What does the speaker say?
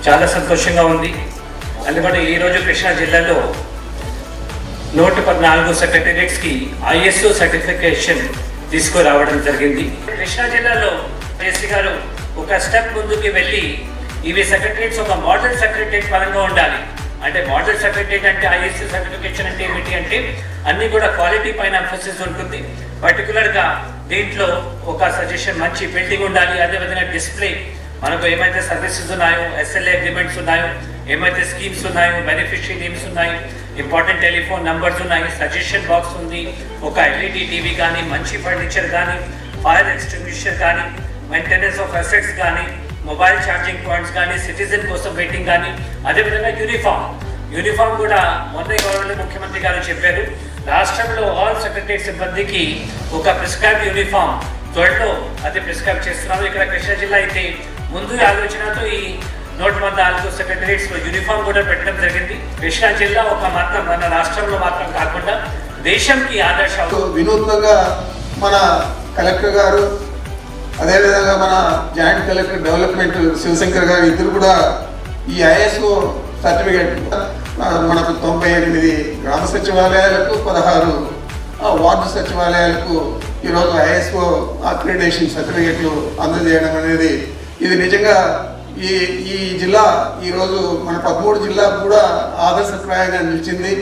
చాలా సంతోషంగా ఉంది. అందుకని ఈరోజు కృష్ణా జిల్లాలో 114 సెక్రటేరియట్స్కి ISO సర్టిఫికేషన్ తీసుకురావడం జరిగింది. కృష్ణా జిల్లాలో జేసీ గారు ఒక స్టెప్ ముందుకు వెళ్ళి ఇవి సెక్రటేరియట్స్ ఒక మోడల్ సెక్రటేరియట్ పరంగా ఉండాలి. అంటే మోడల్ సెక్రటేరియట్ అంటే ISO సర్టిఫికేషన్ అంటే ఏమిటి అంటే అన్ని కూడా క్వాలిటీ పైన ఎంఫసిస్ ఉంటుంది. పర్టికులర్గా దీంట్లో ఒక సజెషన్ మంచి బిల్డింగ్ ఉండాలి. అదేవిధంగా డిస్ప్లే మనకు ఏమైతే సర్వీసెస్ ఉన్నాయో, SLA అగ్రిమెంట్స్ ఉన్నాయో, ఏమైతే స్కీమ్స్ ఉన్నాయో, బెనిఫిషియరీ నేమ్స్ ఉన్నాయి, ఇంపార్టెంట్ టెలిఫోన్ నంబర్స్ ఉన్నాయి, సజెషన్ బాక్స్ ఉంది, ఒక LED టీవీ కానీ, మంచి ఫర్నిచర్ కానీ, ఫైర్ ఎక్స్టింగ్విషర్ కానీ, మెయింటెనెన్స్ ఆఫ్ అసెట్స్ కానీ, మొబైల్ ఛార్జింగ్ పాయింట్స్ కానీ, సిటిజన్ కోసం వెయిటింగ్ కానీ, అదేవిధంగా యూనిఫామ్ కూడా మొన్న గవర్నమెంట్ ముఖ్యమంత్రి గారు చెప్పారు, రాష్ట్రంలో ఆల్ సెక్రటరీ సిబ్బందికి ఒక ప్రిస్క్రైబ్ యూనిఫామ్ త్వరలో అది ప్రిస్క్రైబ్ చేస్తున్నాము. ఇక్కడ కృష్ణా జిల్లా అయితే ముందు ఆలోచనతో ఈ 114 సెక్రటరీస్ యూనిఫామ్ కూడా పెట్టడం జరిగింది. కృష్ణా జిల్లా ఒక మాత్రం మన రాష్ట్రంలో మాత్రం కాకుండా దేశంకి ఆదర్శం. వినూత్నంగా మన కలెక్టర్ గారు అదేవిధంగా మన జాయింట్ కలెక్టర్ డెవలప్మెంట్ శివశంకర్ గారు ఇద్దరు కూడా ఈ ఐఎస్ఓ సర్టిఫికేట్ మనకు 98 గ్రామ సచివాలయాలకు 16 వార్డు సచివాలయాలకు ఈరోజు ఐఎస్ఓ అక్రిడిటేషన్ సర్టిఫికేట్లు అందజేయడం అనేది ఇది నిజంగా ఈ జిల్లా ఈరోజు మన 13 జిల్లాకు కూడా ఆదర్శప్రాయంగా నిలిచింది.